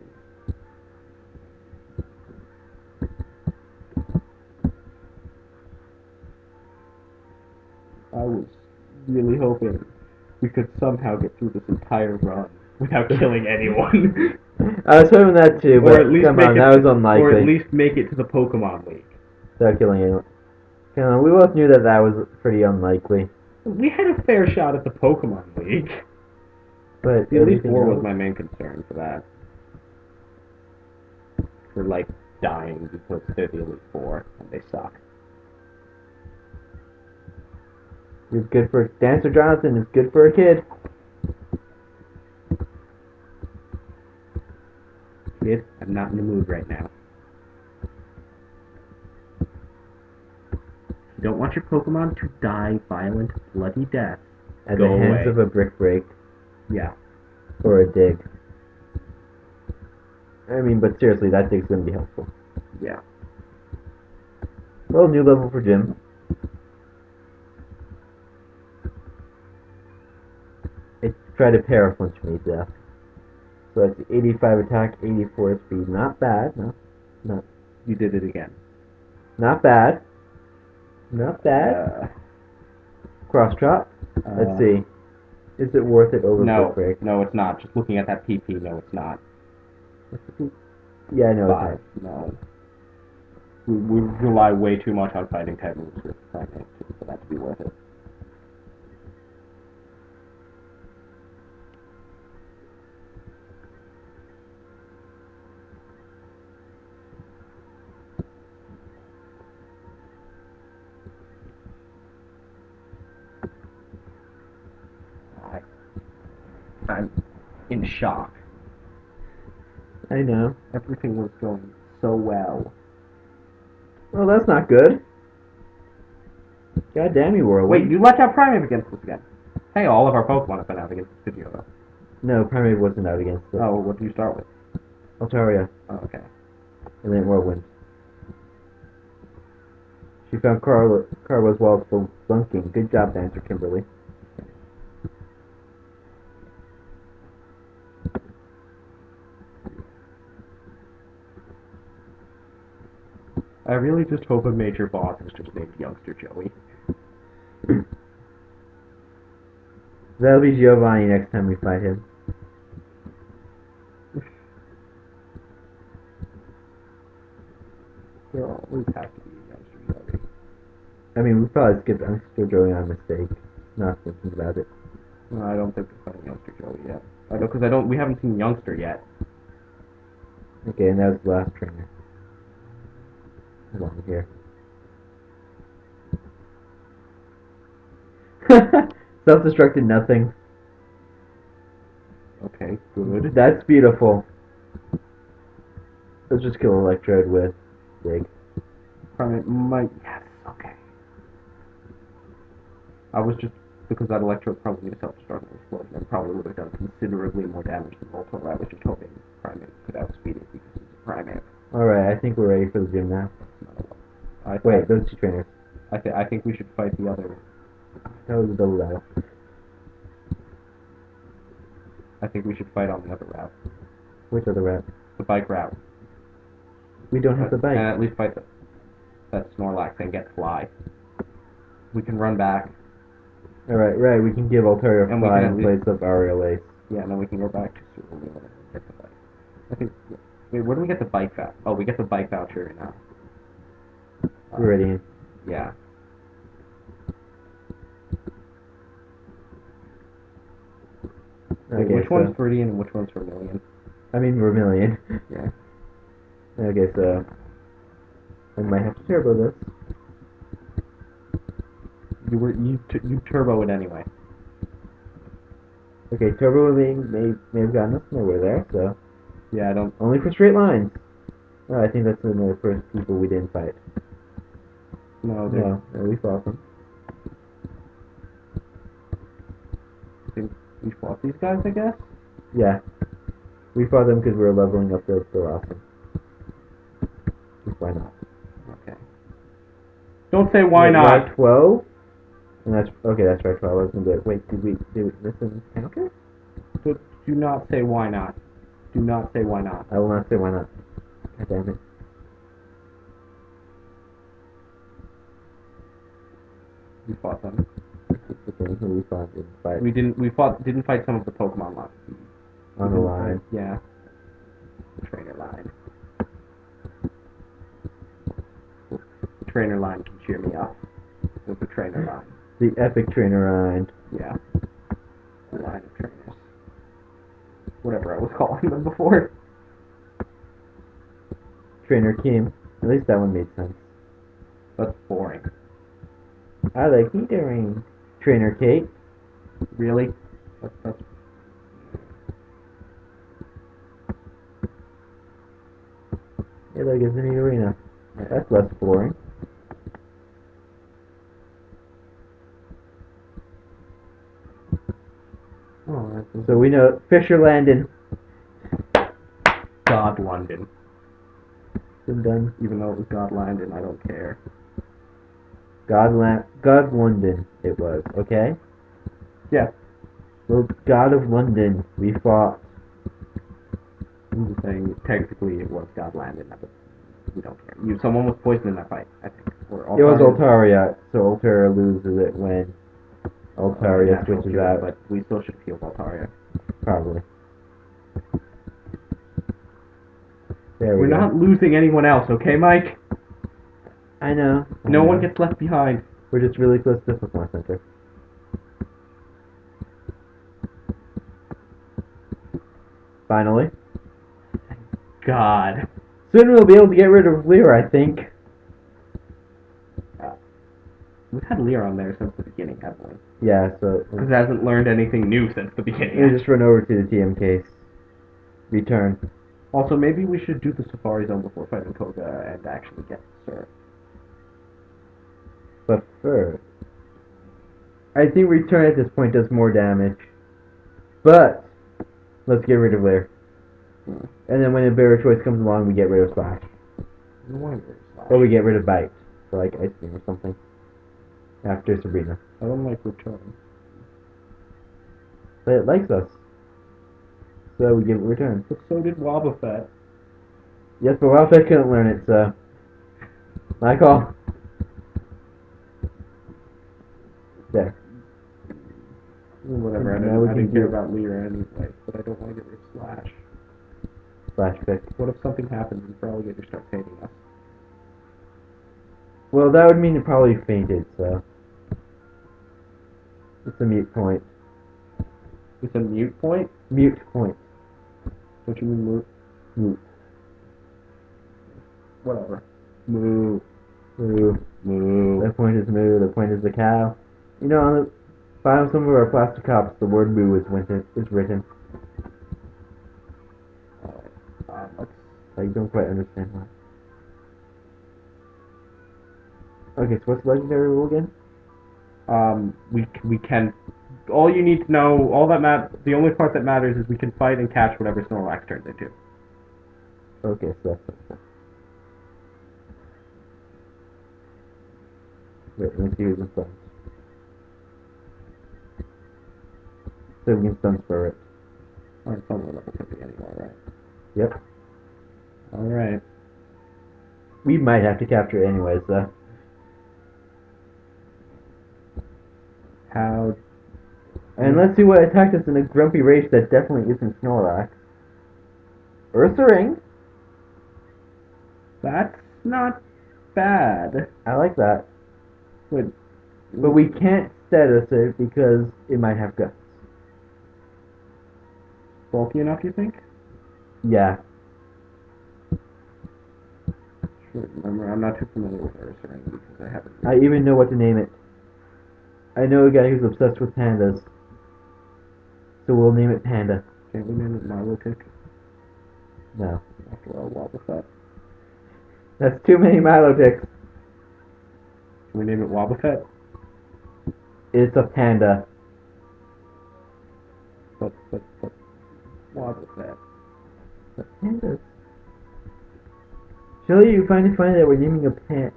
I was really hoping we could somehow get through this entire run without killing anyone. I was hoping that too, but come on, that was unlikely. Or at least make it to the Pokemon League. Without killing anyone. Come on, we both knew that that was pretty unlikely. We had a fair shot at the Pokemon League. But The Elite Four was my main concern for that. For, like, dying because they're the Elite Four and they suck. It's good for Dancer Jonathan. It's good for a kid. Kid, I'm not in the mood right now. You don't want your Pokemon to die violent, bloody death. At Go the hands away. of a brick break Yeah. or a dig. I mean, but seriously, that dig's gonna be helpful. Yeah. Well, new level for Jim. It tried to Paraflinch me to death. So that's 85 attack, 84 speed. Not bad. No. You did it again. Not bad. Not bad. Cross chop. Let's see. Is it worth it over No, brick break? no, it's not. Just looking at that PP, no, it's not. What's the peak? Yeah, I know 5, it's no. We rely way too much on fighting type moves with Primate for that to be worth it. I'm in shock. not. I know. Everything was going so well. Well, that's not good. God damn you, Whirlwind. Wait, you let out Primate against us again. Hey, all of our Pokemon have been out against this video, though. No, Primate wasn't out against it. Oh, what did you start with? Altaria. Oh, okay. And then Whirlwind. She found Carla's while bunking. Good job, Dancer Kimberly. I really just hope a major boss is just named Youngster Joey. That'll be Giovanni next time we fight him. There always has to be a Youngster Joey. I mean, we probably skipped Youngster Joey on mistake. Not thinking about it. No, I don't think we're fighting Youngster Joey yet. I know, because we haven't seen Youngster yet. Okay, and that was the last trainer. Along here. Self-destructed nothing. Okay, good. That's beautiful. Let's just kill Electrode with Dig. Primate might. Yes, okay. I was just. Because that Electrode probably made a self-destruct and explosion, and probably would have done considerably more damage than Voltorb. I was just hoping Primate could outspeed it because it's a Primate. Alright, I think we're ready for the gym now. Wait, those two trainers. I think we should fight the other. That was a double battle. I think we should fight on the other route. Which other route? The bike route. We don't have the bike. And at least fight that Snorlax and get Fly. We can run back. Alright, right, we can give Altaria And we Fly can in at place of Aerial Ace. Yeah, and then we can go back to Cerulean and get the bike. I think. Wait, where do we get the bike voucher? Oh, we get the bike voucher now. Viridian. Yeah. Wait, Okay, which one's Viridian and which one's Vermilion? I mean Vermilion. Yeah. Okay, so I might have to turbo this. You turbo it anyway. Okay, turboing may have gotten us nowhere there, so Yeah, I don't. only for straight lines. Oh, I think that's one of the first people we didn't fight. No, No, we fought them. I think we fought these guys, I guess? Yeah. We fought them because we were leveling up their awesome. Why not? Okay. Don't say why not. Route 12? And that's okay, that's Route 12. I was gonna be like, wait, did we miss an encounter? Do not say why not. Do not say why not. I will not say why not. God damn it. We fought them. This is the thing who we fought didn't fight. We didn't fight some of the Pokemon last. On the line. Yeah. The trainer line. The trainer line can cheer me up. With the trainer line. The epic trainer line. Yeah. The line of trainers. Whatever I was calling them before. Trainer Kim. At least that one made sense. That's boring. I like metering. Trainer Kate. Really? That's Hey, look, it's a neat arena. That's less boring. oh, that's So we know Fisher Landon. God London. Been done. Even though it was God London, I don't care. God London it was, okay? Yeah. Well, God of London, we fought. I'm just saying, technically it was God London, but we don't care. Someone was poisoned in that fight, I think. Or It was Altaria. Altaria, so Altaria loses it when Altaria natural switches fuel, out. But we still should heal Altaria. Probably. There we We're go. not losing anyone else, okay, Mike? I know. No one gets left behind. We're just really close to the Pokemon Center. Finally. God. Soon we'll be able to get rid of Lear, I think. We've had Lear on there since the beginning, haven't we? Yeah, so Because it hasn't learned anything new since the beginning. we'll just run over to the TM case. Return. Also, maybe we should do the Safari Zone before fighting Koga and actually get Sir. But first, I think return at this point does more damage. But let's get rid of Lear. And then when a better choice comes along, we get rid of Slash. I don't want to get rid of Slash. Or we get rid of Bite. For like Ice Cream or something. After Sabrina. I don't like Return. But it likes us. So we give it return. But so did Wobbuffet. Yes, but Wildfett couldn't learn it, so. My call. There. Whatever, Now we I can didn't care do- about Lear anyway, but I don't want to get rid of Slash. Slash pick. What if something happens and Feraligatr starts hating us? Well, that would mean it probably fainted, so. It's a mute point. It's a mute point? Mute point. What you mean mute? Mute. Whatever. Moo. Moo. Moo. That point is moo, the point is the cow. You know, on the bottom of some of our plastic cups, the word moo is written. Let's... I don't quite understand why. Okay, so what's the legendary rule again? We can... All you need to know, the only part that matters is we can fight and catch whatever Snorlax turns into. Okay, so that's... Wait, let me see who's in stuns. So we can stun spur it. Or it's only level 50 anymore, right? Yep. Alright. We might have to capture it anyways, though. How... And let's see what attacked us in a grumpy rage that definitely isn't Snorlax. Ursaring? That's not bad. I like that. But we can't status it because it might have guts. bulky enough, you think? Yeah. Sure, remember, I'm not too familiar with Ursaring because I haven't... I even know what to name it. I know a guy who's obsessed with pandas. So we'll name it Panda. Can't we name it Milotic? No. After all, Wobbuffet? That's too many Milotics. Can we name it Wobbuffet? It's a panda. But Wobbuffet. But pandas. Surely you find it funny that we're naming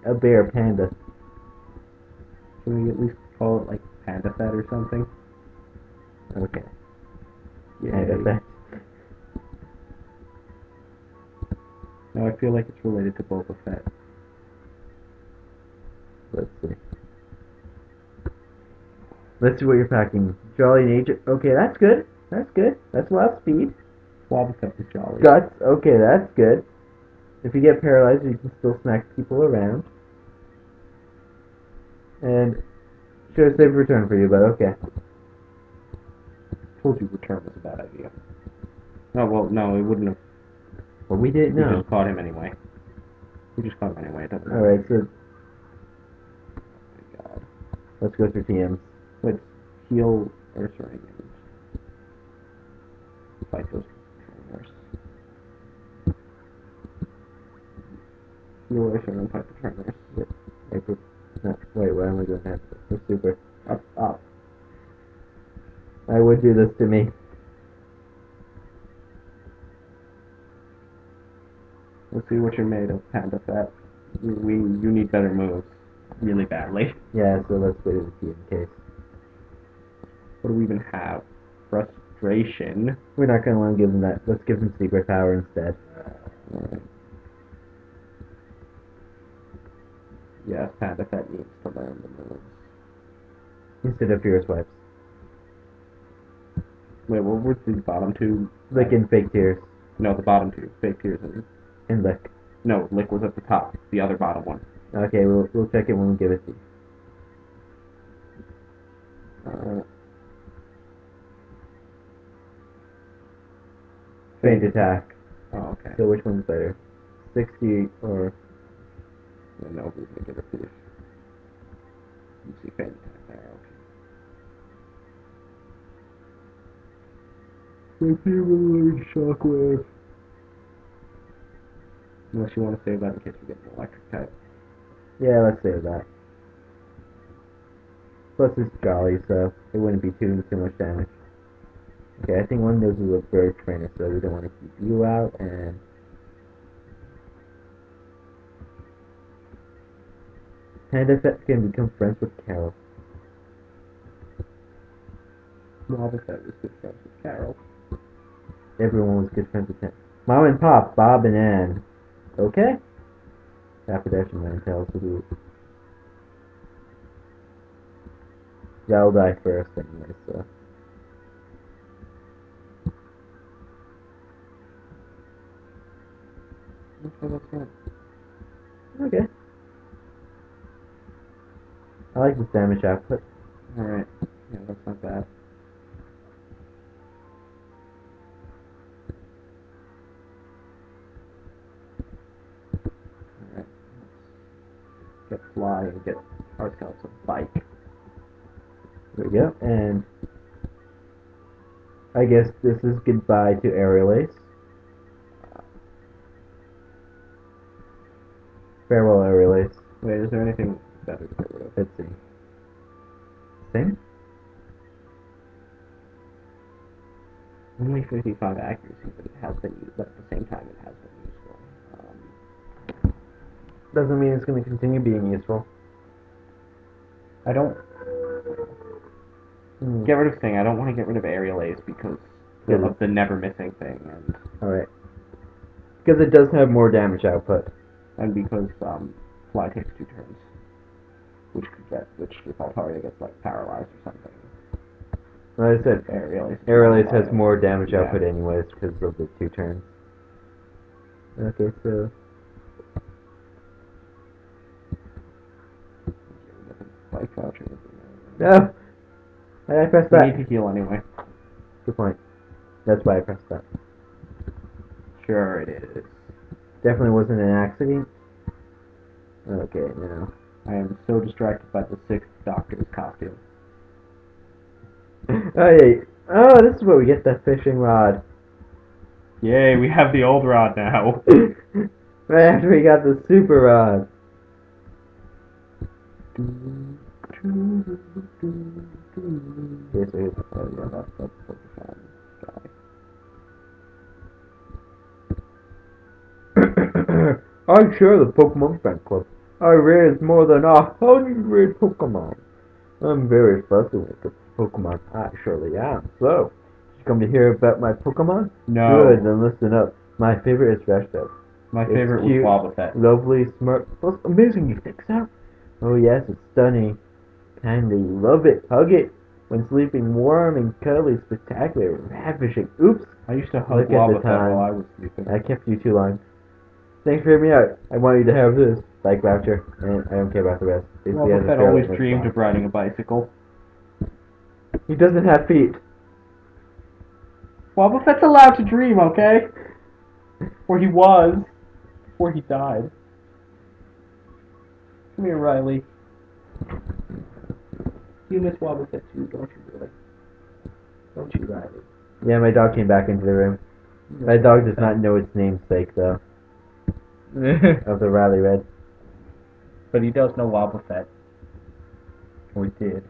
a bear Panda. Can we at least call it like Panda Fed or something? Okay. Yeah. Panda Fett. No, I feel like it's related to Boba Fett. Let's see. Let's see what you're packing. Jolly Nature. Okay, that's good. That's good. That's a lot of speed. Wobbuffet is jolly. Guts. Okay, that's good. If you get paralyzed, you can still smack people around. And should have saved return for you, but okay. Told you return was a bad idea. Oh, well, no, it wouldn't have. Well, we didn't We know. just caught him anyway. We just caught him anyway, it doesn't matter. Alright, so Oh my god. let's go through TMs. Let's heal Ursaring and fight those trainers. Heal Ursaring and fight the trainers. No, wait, why am I doing that? It's super. Up. I would do this to me. Let's see what you're made of, Panda Fat. You need better moves. Really badly. Yeah, so let's go to the key in case. What do we even have? Frustration. We're not gonna want to give him that. Let's give him secret power instead. Alright. Yes, Panda Fat needs to learn the moves. Instead of Fierce Wipes. Wait, what were the bottom two? Lick and Fake Tears. No, the bottom two. Fake Tears and... And Lick. No, Lick was at the top. The other bottom one. Okay, we'll check it when we give it to you. Faint attack. Oh, okay. So which one's better? 60 or... I know who's going to get a fish. You see faint attack there, okay. Repeatedly shockwave. Unless you want to save that in case we get an electric type. Yeah, let's save that. Plus it's Jolly, so it wouldn't be too much damage. Okay, I think one of those is a bird trainer, so we don't want to keep you out, and... Panda Fett can become friends with Carol. Lava Fett was good friends with Carol. Everyone was good friends with him. Mom and Pop, Bob and Ann. Okay? Appalachian Man tells the group. Yeah, I'll die first anyway, so... Okay, that's good. Okay. I like this damage output. Alright. Yeah, that's not bad. Alright. Let's get Fly and get our scouts a bike. There we go, and... I guess this is goodbye to Aerial Ace. Farewell, Aerial Ace. Wait, is there anything better to get rid of? Let's see. Thing? Only 55 accuracy, but it has been used, but at the same time it has been useful. Doesn't mean it's going to continue being useful. I don't... Get rid of Sting. I don't want to get rid of Aerial Ace because of the never missing thing, and... Alright. Because it does have more damage output. And because Fly takes 2 turns. Which if Altaria gets like paralyzed or something. Like I said, Aerial Ace has more damage output anyways because of the 2 turns. Okay, so... Bike voucher. No! I pressed We that. need to heal anyway. Good point. That's why I pressed that. Sure it is. Definitely wasn't an accident. Okay, now. I am so distracted by the 6th Doctor's costume. Oh, yeah. Oh, this is where we get that fishing rod. Yay, we have the old rod now. Right after we got the super rod. Yes, it is. Oh yeah, that's the Pokemon guy. I'm sure the Pokemon Fan Club. I raised more than 100 Pokemon. I'm very fussy with the Pokemon. I surely am. So, you come to hear about my Pokemon? No. Good, then listen up. My favorite is Rashbell. My favorite was cute, Wobbuffet. lovely, smart, plus amazing, you think so? Oh yes, it's stunning. Kindly love it, hug it. When sleeping warm and cuddly, spectacular, ravishing. Oops, I used to hug Look at the Wobbuffet time. while I was sleeping. I kept you too long. Thanks for hearing me out. I want you to have this bike voucher, and I don't care about the rest. Basically, has a Wobbuffet fairly always nice dreamed life. of riding a bicycle. He doesn't have feet. Wobbuffet's allowed to dream, okay? Or he was. Before he died. Come here, Riley. You miss Wobbuffet too, don't you, really? Don't you, Riley? Yeah, my dog came back into the room. My dog does not know its namesake, though, of the Rally Red. But he does know Wobbuffet. Or he did.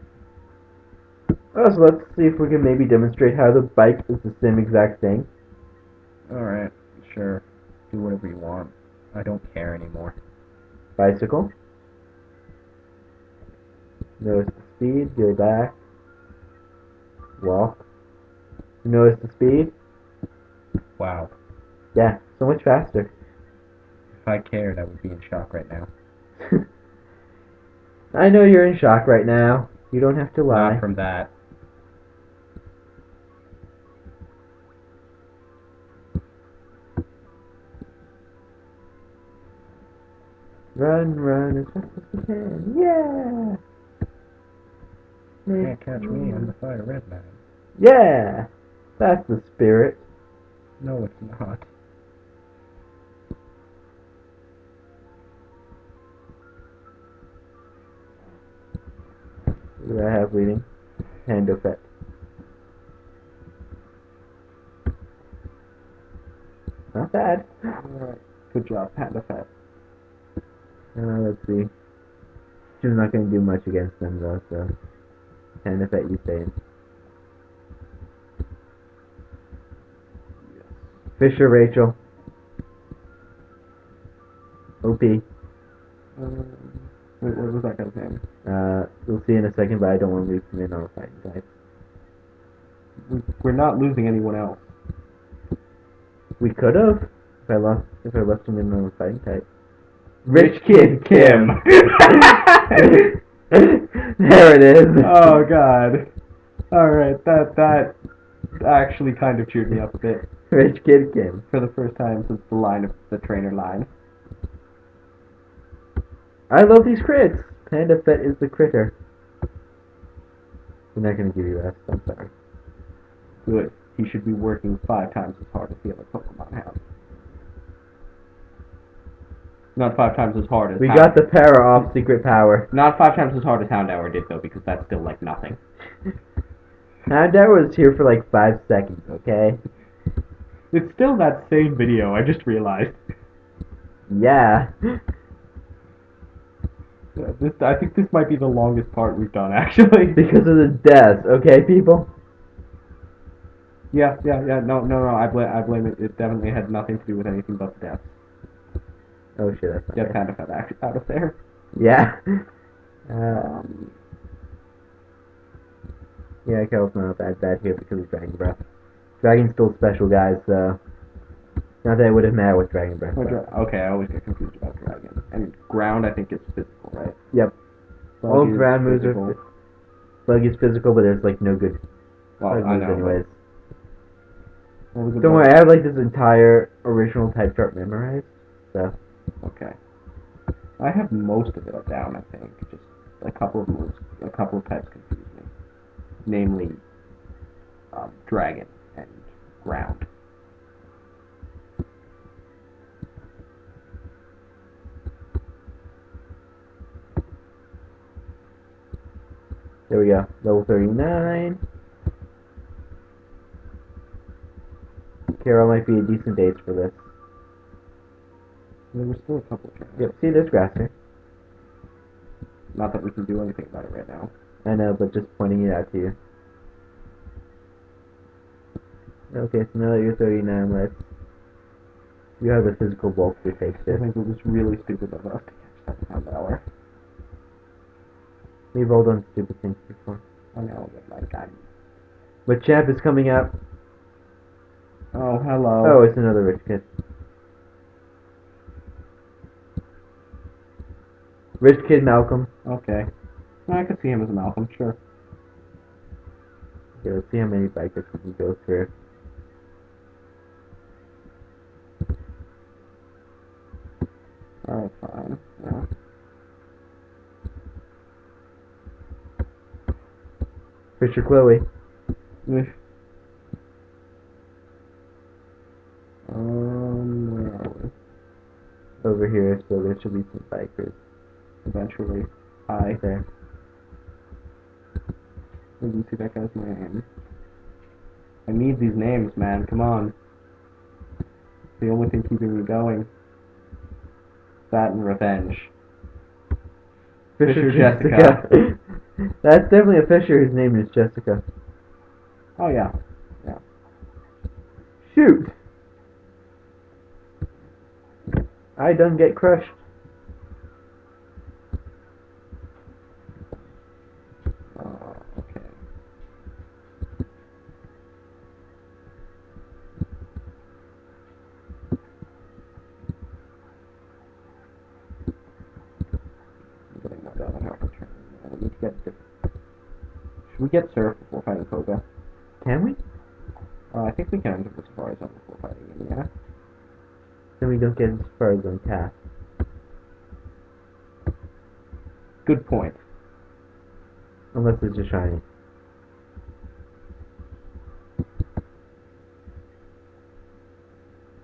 Oh, so let's see if we can maybe demonstrate how the bike is the same exact thing. Alright, sure. Do whatever you want. I don't care anymore. Bicycle. Notice the speed, go back. Walk. Notice the speed. Wow. Yeah, so much faster. If I cared, I would be in shock right now. I know you're in shock right now. You don't have to lie. Not from that. Run, run as fast as you can. Yeah! You can't catch me, I'm the Firered man. Yeah! That's the spirit. No, it's not. What do I have leading? Hand effect. Not bad. Alright. Good job, Panda Fett. Let's see. She's not going to do much against them, though, so. Hand effect, you saying. Fisher Rachel. OP. Wait, what was that guy's name? We'll see in a second, but I don't want to leave him in on a fighting type. We're not losing anyone else. We could have if I left him in on a fighting type. Rich Kid Kim. There it is. Oh god. Alright, that actually kind of cheered me up a bit. Rich Kid Kim. For the first time since the trainer line. I love these crits. Panda Fett is the critter. We're not gonna give you rest, I'm sorry. Good. He should be working 5 times as hard as the other Pokemon have. Not 5 times as hard as We got the para off secret power. Not 5 times as hard as Houndour did though, because that's still like nothing. Houndour was here for like 5 seconds, okay? It's still that same video, I just realized. Yeah. I think this might be the longest part we've done, actually. Because of the deaths, okay, people? Yeah, no, I blame it. It definitely had nothing to do with anything but the deaths. Oh shit, that's not Get right. kind of out of there. Yeah. Yeah, Carol's not bad here because of Dragon Breath. Dragon's still special, guys, so... Not that it would have mattered with Dragon Breath. Okay, I always get confused about Dragon. And Ground, I think, is physical, right? Yep. Bug All is ground moves physical. are... Bug is physical, but there's like no good Well, bug I moves know. anyways. What was it Don't about? worry, I have like this entire original type chart memorized, so... Okay. I have most of it down, I think. Just a couple of moves, a couple of types confuse me. Namely, Dragon and Ground. There we go. Level 39. Carol might be a decent base for this. There were still a couple of trainers. Yep, see, there's grass here. Not that we can do anything about it right now. I know, but just pointing it out to you. Okay, so now that you're 39, let's... You have the physical bulk to take I this. think it was really stupid of us to catch that Houndour. We've all done stupid things before. I know, but like, But champ is coming up. Oh, hello. Oh, it's another rich kid. Rich kid Malcolm. Okay. I could see him as a Malcolm, sure. Okay, let's see how many bikers we can go through. Alright, fine. Yeah. Fisher Chloe. Where are we? Over here, so there should be some bikers. Eventually. Hi. There. Let me see that guy's name. I need these names, man. Come on. It's the only thing keeping me going. That and revenge. Fisher Jessica. That's definitely a Fisher whose name is Jessica. Oh, yeah. Shoot! I done get crushed. Okay. I'm getting more down on health return. We need to get Should we get Surf before fighting Koga? Can we? I think we can enter the Safari Zone before fighting him, yeah? Then we don't get as far as on cast. Good point. Unless it's just shiny.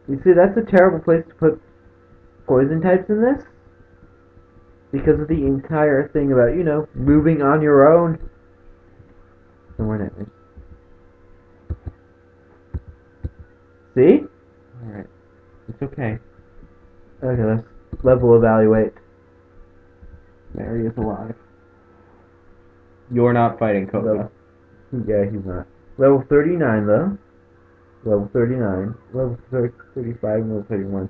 You see, that's a terrible place to put poison types in this. Because of the entire thing about, moving on your own. And we're not. See? Alright. It's okay. Okay, let's level evaluate. Mary is alive. You're not fighting Koga. Yeah, he's not. Level 39, though. Level 39. Level 35 and level 31.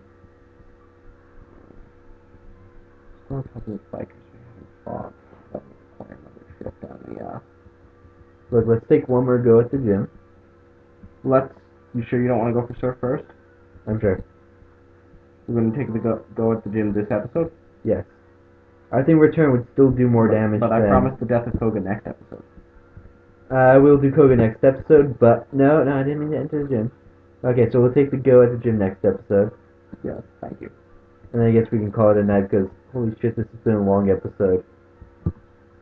Still a couple of bikers we haven't fought. That would require another trip down the, Look, let's take one more go at the gym. You sure you don't want to go for Surf first? I'm sure. We're going to take the go at the gym this episode? Yes. I think Return would still do more damage But I than... promised the death of Koga next episode. We'll do Koga next episode, but... No, I didn't mean to enter the gym. Okay, so we'll take the go at the gym next episode. Yes, thank you. And I guess we can call it a night, because, holy shit, this has been a long episode.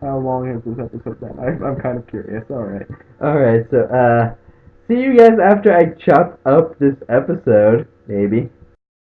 How long has this episode been? I'm kind of curious. Alright. Alright, so, see you guys after I chop up this episode, maybe.